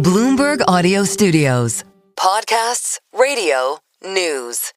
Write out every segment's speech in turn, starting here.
Bloomberg Audio Studios. Podcasts, radio, news.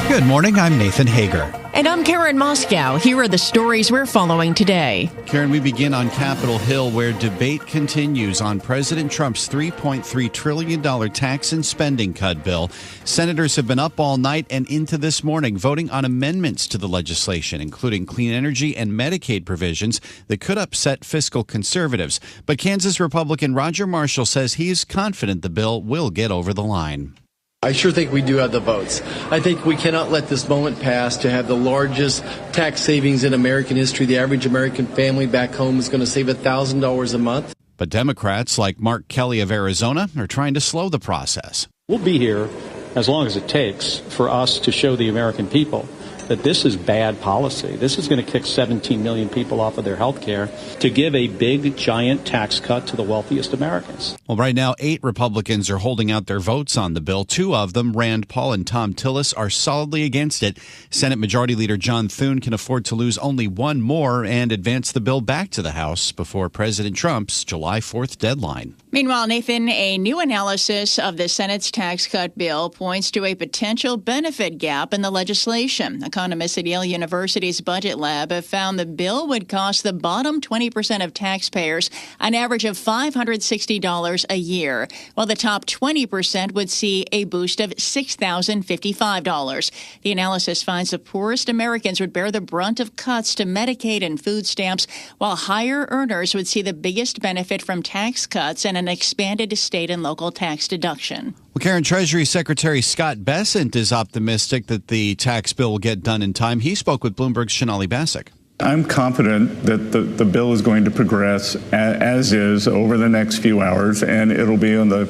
Good morning, I'm Nathan Hager. And I'm Karen Moscow. Here are the stories we're following today. Karen, we begin on Capitol Hill, where debate continues on President Trump's $3.3 trillion tax and spending cut bill. Senators have been up all night and into this morning voting on amendments to the legislation, including clean energy and Medicaid provisions that could upset fiscal conservatives. But Kansas Republican Roger Marshall says he is confident the bill will get over the line. I sure think we do have the votes. I think we cannot let this moment pass to have the largest tax savings in American history. The average American family back home is going to save $1,000 a month. But Democrats like Mark Kelly of Arizona are trying to slow the process. We'll be here as long as it takes for us to show the American people that this is bad policy. This is going to kick 17 million people off of their health care to give a big, giant tax cut to the wealthiest Americans. Well, right now, 8 Republicans are holding out their votes on the bill. 2 of them, Rand Paul and Tom Tillis, are solidly against it. Senate Majority Leader John Thune can afford to lose only one more and advance the bill back to the House before President Trump's July 4th deadline. Meanwhile, Nathan, a new analysis of the Senate's tax cut bill points to a potential benefit gap in the legislation. Economists at Yale University's Budget Lab have found the bill would cost the bottom 20% of taxpayers an average of $560 a year, while the top 20% would see a boost of $6,055. The analysis finds the poorest Americans would bear the brunt of cuts to Medicaid and food stamps, while higher earners would see the biggest benefit from tax cuts and an expanded state and local tax deduction. Well, Karen, Treasury Secretary Scott Bessent is optimistic that the tax bill will get done in time. He spoke with Bloomberg's Sonali Basak. I'm confident that the bill is going to progress as is over the next few hours, and it'll be on the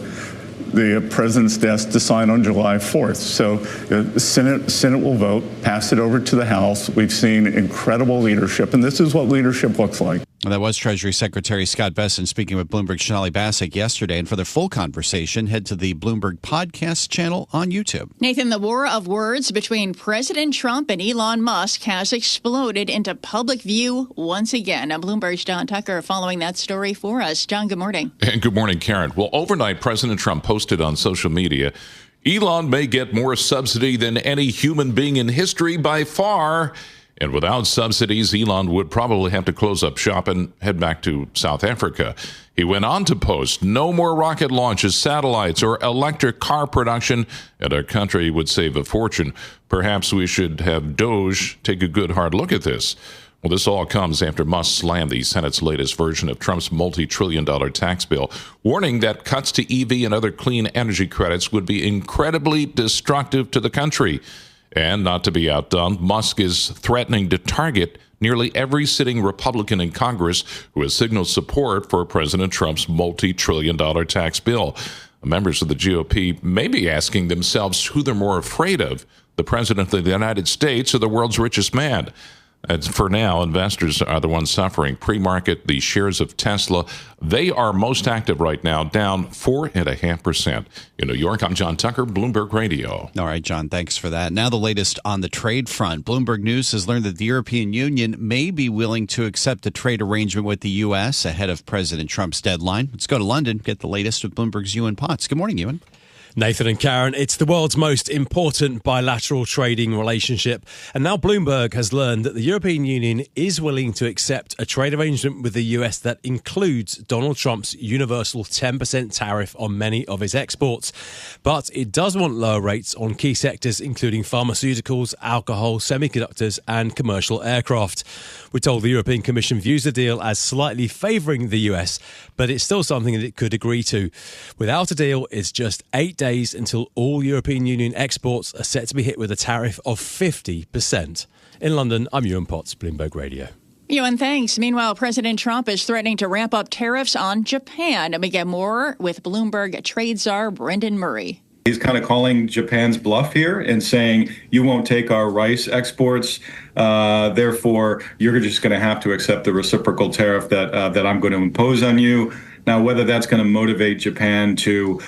president's desk to sign on July 4th. So the Senate will vote, pass it over to the House. We've seen incredible leadership, and this is what leadership looks like. Well, that was Treasury Secretary Scott Bessent speaking with Bloomberg's Sonali Basak yesterday. And for the full conversation, head to the Bloomberg Podcast channel on YouTube. Nathan, the war of words between President Trump and Elon Musk has exploded into public view once again. Now, Bloomberg's John Tucker following that story for us. John, good morning. And good morning, Karen. Well, overnight, President Trump posted on social media, Elon may get more subsidy than any human being in history by far. And without subsidies, Elon would probably have to close up shop and head back to South Africa. He went on to post, no more rocket launches, satellites, or electric car production, and our country would save a fortune. Perhaps we should have Doge take a good hard look at this. Well, this all comes after Musk slammed the Senate's latest version of Trump's multi-trillion-dollar tax bill, warning that cuts to EV and other clean energy credits would be incredibly destructive to the country. And not to be outdone, Musk is threatening to target nearly every sitting Republican in Congress who has signaled support for President Trump's multi-trillion-dollar tax bill. Members of the GOP may be asking themselves who they're more afraid of, the President of the United States or the world's richest man. And for now, investors are the ones suffering. Pre-market, the shares of Tesla, they are most active right now, down 4.5%. In New York, I'm John Tucker, Bloomberg Radio. All right, John, thanks for that. Now the latest on the trade front. Bloomberg News has learned that the European Union may be willing to accept a trade arrangement with the U.S. ahead of President Trump's deadline. Let's go to London, get the latest with Bloomberg's Ewan Potts. Good morning, Ewan. Nathan and Karen, it's the world's most important bilateral trading relationship. And now Bloomberg has learned that the European Union is willing to accept a trade arrangement with the US that includes Donald Trump's universal 10% tariff on many of his exports. But it does want lower rates on key sectors, including pharmaceuticals, alcohol, semiconductors, and commercial aircraft. We're told the European Commission views the deal as slightly favouring the US, but it's still something that it could agree to. Without a deal, it's just 8 days until all European Union exports are set to be hit with a tariff of 50%. In London, I'm Ewan Potts, Bloomberg Radio. Ewan, thanks. Meanwhile, President Trump is threatening to ramp up tariffs on Japan. And we get more with Bloomberg trade czar Brendan Murray. He's kind of calling Japan's bluff here and saying, you won't take our rice exports, therefore you're just going to have to accept the reciprocal tariff that I'm going to impose on you. Now, whether that's going to motivate Japan to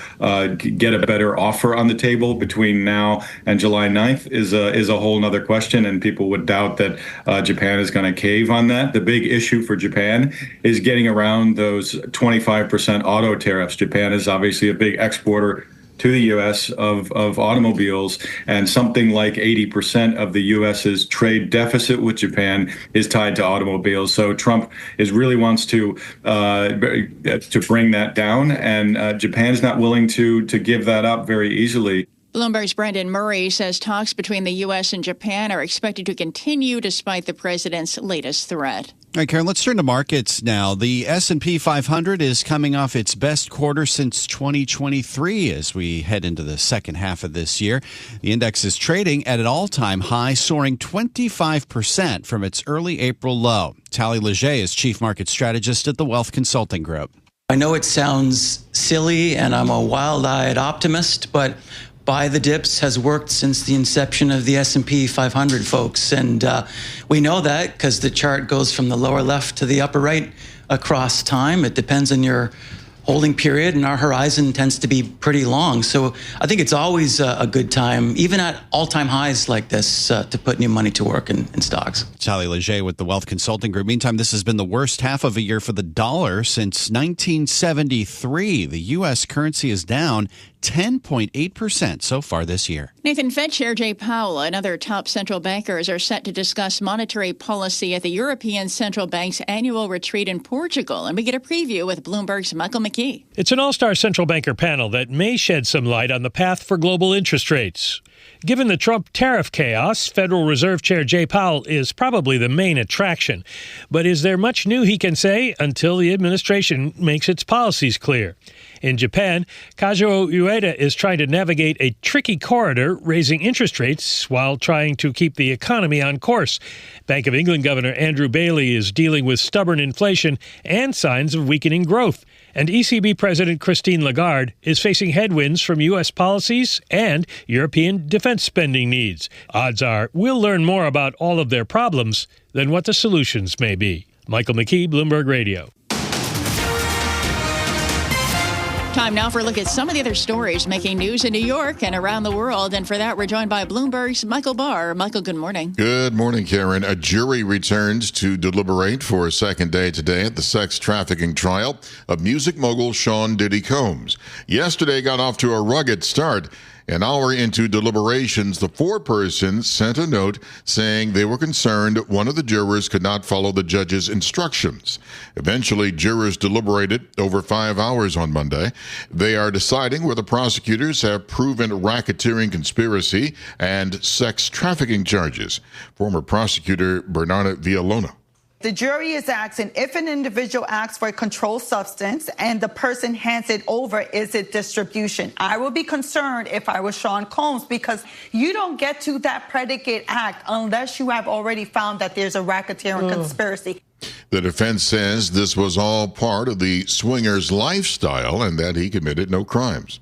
get a better offer on the table between now and July 9th is a whole nother question, and people would doubt that Japan is going to cave on that. The big issue for Japan is getting around those 25% auto tariffs. Japan is obviously a big exporter to the U.S. of automobiles, and something like 80% of the U.S.'s trade deficit with Japan is tied to automobiles. So Trump really wants to bring that down, and Japan is not willing to give that up very easily. Bloomberg's Brendan Murray says talks between the U.S. and Japan are expected to continue despite the president's latest threat. All right, Karen, let's turn to markets now. The S&P 500 is coming off its best quarter since 2023 as we head into the second half of this year. The index is trading at an all-time high, soaring 25% from its early April low. Tally Leger is chief market strategist at the Wealth Consulting Group. I know it sounds silly and I'm a wild-eyed optimist, but buy the dips has worked since the inception of the S&P 500, folks. And we know that because the chart goes from the lower left to the upper right across time. It depends on your holding period, and our horizon tends to be pretty long. So I think it's always a good time, even at all-time highs like this, to put new money to work in stocks. Tally Leger with the Wealth Consulting Group. Meantime, this has been the worst half of a year for the dollar since 1973. The U.S. currency is down 10.8% so far this year. Nathan, Fed Chair Jay Powell and other top central bankers are set to discuss monetary policy at the European Central Bank's annual retreat in Portugal. And we get a preview with Bloomberg's Michael McKee. It's an all-star central banker panel that may shed some light on the path for global interest rates. Given the Trump tariff chaos, Federal Reserve Chair Jay Powell is probably the main attraction. But is there much new he can say until the administration makes its policies clear? In Japan, Kazuo Ueda is trying to navigate a tricky corridor, raising interest rates while trying to keep the economy on course. Bank of England Governor Andrew Bailey is dealing with stubborn inflation and signs of weakening growth. And ECB President Christine Lagarde is facing headwinds from U.S. policies and European defense spending needs. Odds are we'll learn more about all of their problems than what the solutions may be. Michael McKee, Bloomberg Radio. Time now for a look at some of the other stories making news in New York and around the world. And for that, we're joined by Bloomberg's Michael Barr. Michael, good morning. Good morning, Karen. A jury returns to deliberate for a second day today at the sex trafficking trial of music mogul Sean Diddy Combs. Yesterday got off to a rugged start. An hour into deliberations, the foreperson sent a note saying they were concerned one of the jurors could not follow the judge's instructions. Eventually, jurors deliberated over 5 hours on Monday. They are deciding whether prosecutors have proven racketeering conspiracy and sex trafficking charges. Former prosecutor Bernarda Villalona. The jury is asking if an individual asks for a controlled substance and the person hands it over, is it distribution? I would be concerned if I was Sean Combs because you don't get to that predicate act unless you have already found that there's a racketeering conspiracy. The defense says this was all part of the swinger's lifestyle and that he committed no crimes.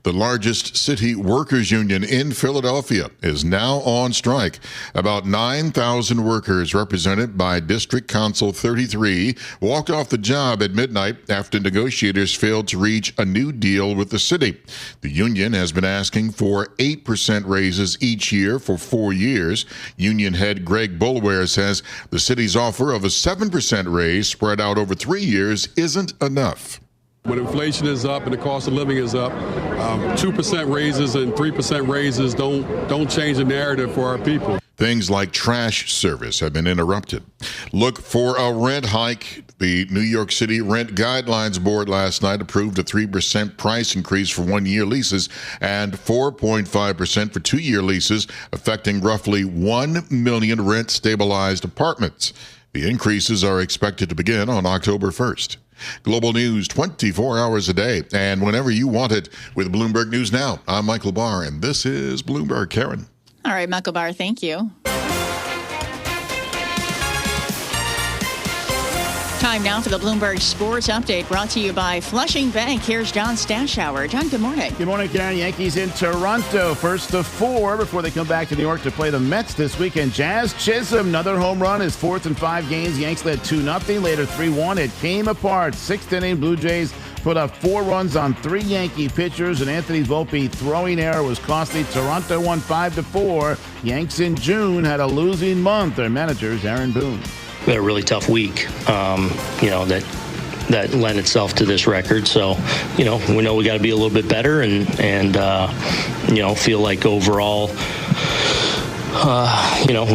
The largest city workers union in Philadelphia is now on strike. About 9,000 workers represented by District Council 33 walked off the job at midnight after negotiators failed to reach a new deal with the city. The union has been asking for 8% raises each year for 4 years. Union head Greg Boulware says the city's offer of a 7% raise spread out over 3 years isn't enough. When inflation is up and the cost of living is up, 2% raises and 3% raises don't change the narrative for our people. Things like trash service have been interrupted. Look for a rent hike. The New York City Rent Guidelines Board last night approved a 3% price increase for 1-year leases and 4.5% for 2-year leases, affecting roughly 1 million rent-stabilized apartments. The increases are expected to begin on October 1st. Global news 24 hours a day and whenever you want it with Bloomberg News Now. I'm Michael Barr, and this is Bloomberg. Karen. All right, Michael Barr, thank you. Time now for the Bloomberg Sports Update, brought to you by Flushing Bank. Here's John Stashower. John, good morning. Good morning, Karen. Yankees in Toronto, first of 4 before they come back to New York to play the Mets this weekend. Jazz Chisholm, another home run, his 4th in 5 games. Yanks led 2-0, later 3-1. It came apart. 6th inning, Blue Jays put up 4 runs on 3 Yankee pitchers, and Anthony Volpe throwing error was costly. Toronto won 5-4. Yanks in June had a losing month. Their manager's Aaron Boone. We had a really tough week, that lent itself to this record. So, we know we got to be a little bit better and feel like overall,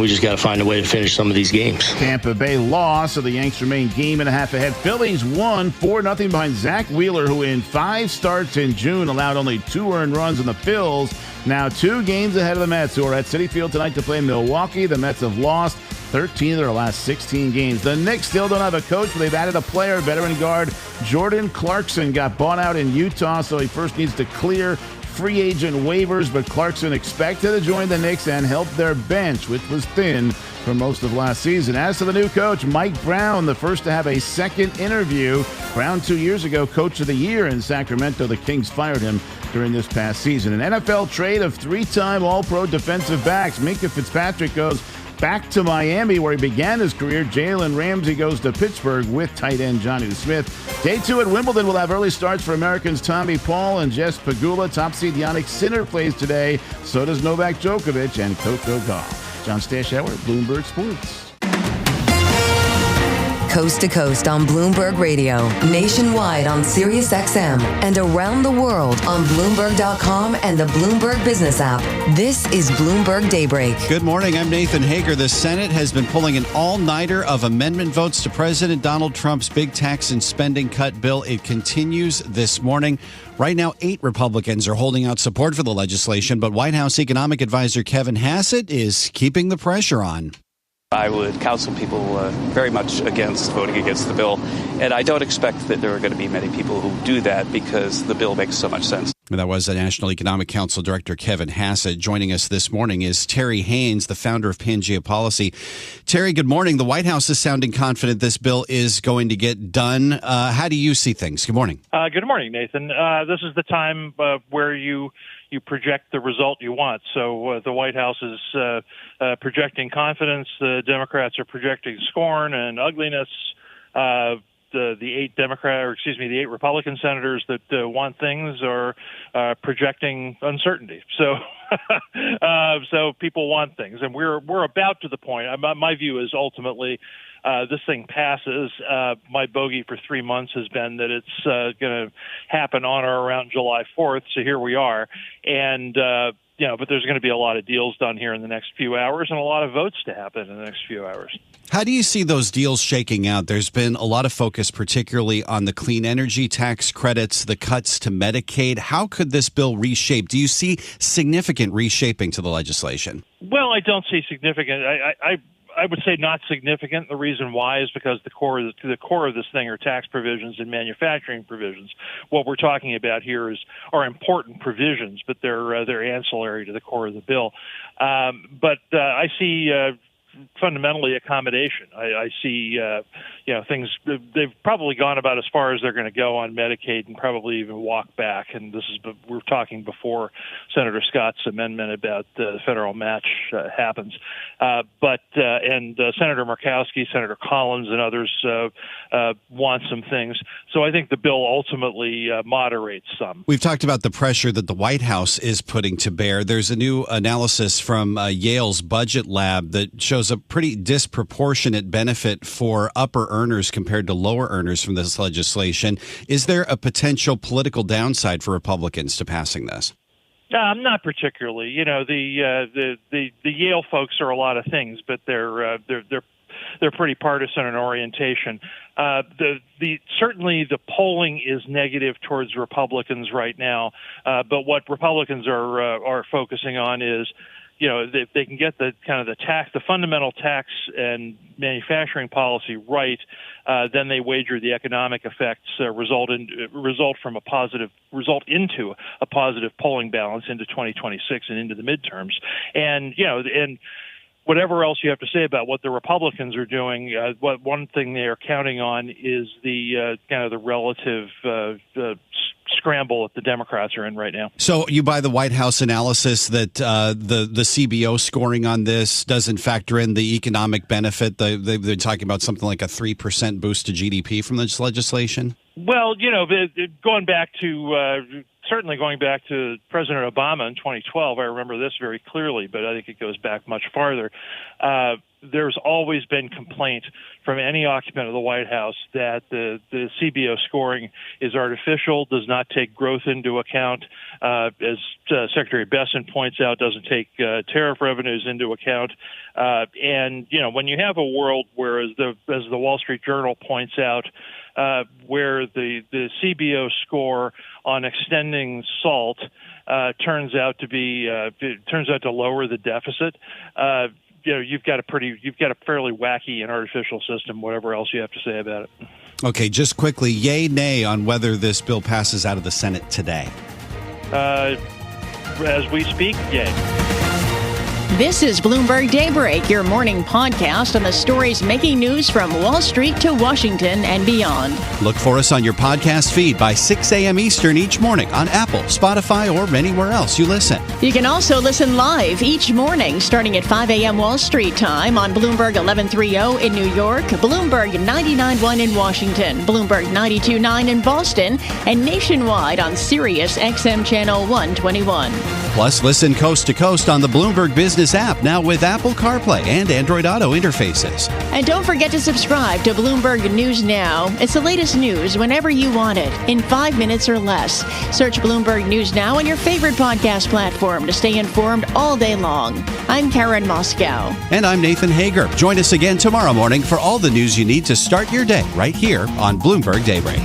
we just got to find a way to finish some of these games. Tampa Bay lost, so the Yanks remain game and a half ahead. Phillies won 4-0 behind Zach Wheeler, who in 5 starts in June allowed only 2 earned runs, and the Phils now 2 games ahead of the Mets, who are at Citi Field tonight to play Milwaukee. The Mets have lost 13 of their last 16 games. The Knicks still don't have a coach, but they've added a player. Veteran guard Jordan Clarkson got bought out in Utah, so he first needs to clear free agent waivers, but Clarkson expected to join the Knicks and help their bench, which was thin for most of last season. As to the new coach, Mike Brown, the first to have a second interview. Brown 2 years ago, Coach of the Year in Sacramento. The Kings fired him during this past season. An NFL trade of 3-time All-Pro defensive backs. Minkah Fitzpatrick goes back to Miami, where he began his career. Jalen Ramsey goes to Pittsburgh with tight end Jonnu Smith. Day 2 at Wimbledon will have early starts for Americans Tommy Paul and Jess Pegula. Top seed Jannik Sinner plays today. So does Novak Djokovic and Coco Gauff. John Stashauer, Bloomberg Sports. Coast to coast on Bloomberg Radio, nationwide on Sirius XM, and around the world on Bloomberg.com and the Bloomberg Business app. This is Bloomberg Daybreak. Good morning. I'm Nathan Hager. The Senate has been pulling an all-nighter of amendment votes to President Donald Trump's big tax and spending cut bill. It continues this morning. Right now, 8 Republicans are holding out support for the legislation, but White House economic advisor Kevin Hassett is keeping the pressure on. I would counsel people very much against voting against the bill, and I don't expect that there are going to be many people who do that because the bill makes so much sense. And that was the National Economic Council Director Kevin Hassett. Joining us this morning is Terry Haynes, the founder of Pangea Policy. Terry, good morning. The White House is sounding confident this bill is going to get done. How do you see things? Good morning. Good morning, Nathan. This is the time where you project the result you want. So the White House is projecting confidence. The Democrats are projecting scorn and ugliness. The 8 Republican senators that want things are projecting uncertainty. So, so people want things, and we're about to the point. My view is ultimately this thing passes. My bogey for 3 months has been that it's going to happen on or around July 4th. So here we are, and but there's going to be a lot of deals done here in the next few hours and a lot of votes to happen in the next few hours. How do you see those deals shaking out? There's been a lot of focus, particularly on the clean energy tax credits, the cuts to Medicaid. How could this bill reshape? Do you see significant reshaping to the legislation? Well, I don't see significant. I would say not significant. The reason why is because the core of this thing are tax provisions and manufacturing provisions. What we're talking about here are important provisions, but they're ancillary to the core of the bill. But I see fundamentally accommodation. I see things. They've probably gone about as far as they're going to go on Medicaid and probably even walk back. And we're talking before Senator Scott's amendment about the federal match happens. But Senator Murkowski, Senator Collins, and others want some things. So I think the bill ultimately moderates some. We've talked about the pressure that the White House is putting to bear. There's a new analysis from Yale's Budget Lab that shows a pretty disproportionate benefit for upper earners compared to lower earners from this legislation. Is there a potential political downside for Republicans to passing this? Not particularly. The Yale folks are a lot of things, but they're pretty partisan in orientation. Certainly the polling is negative towards Republicans right now, but what Republicans are focusing on is, if they can get the fundamental tax and manufacturing policy right, then they wager the economic effects result into a positive polling balance into 2026 and into the midterms. And whatever else you have to say about what the Republicans are doing, one thing they are counting on is the relative scramble that the Democrats are in right now. So you buy the White House analysis that the CBO scoring on this doesn't factor in the economic benefit? They're talking about something like a 3% boost to GDP from this legislation? Well, going back to certainly going back to President Obama in 2012, I remember this very clearly, but I think it goes back much farther. There's always been complaint from any occupant of the White House that the CBO scoring is artificial, does not take growth into account, as Secretary Besson points out, doesn't take tariff revenues into account. And, when you have a world where, as the Wall Street Journal points out, where the CBO score on extending SALT turns out to lower the deficit, you've got a fairly wacky and artificial system, whatever else you have to say about it. Okay, just quickly, yay, nay on whether this bill passes out of the Senate today. As we speak, yay. This is Bloomberg Daybreak, your morning podcast on the stories making news from Wall Street to Washington and beyond. Look for us on your podcast feed by 6 a.m. Eastern each morning on Apple, Spotify, or anywhere else you listen. You can also listen live each morning starting at 5 a.m. Wall Street time on Bloomberg 1130 in New York, Bloomberg 99.1 in Washington, Bloomberg 92.9 in Boston, and nationwide on Sirius XM Channel 121. Plus, listen coast to coast on the Bloomberg Business app, now with Apple CarPlay and Android Auto interfaces. And don't forget to subscribe to Bloomberg News Now. It's the latest news whenever you want it, in 5 minutes or less. Search Bloomberg News Now on your favorite podcast platform to stay informed all day long. I'm Karen Moscow. And I'm Nathan Hager. Join us again tomorrow morning for all the news you need to start your day right here on Bloomberg Daybreak.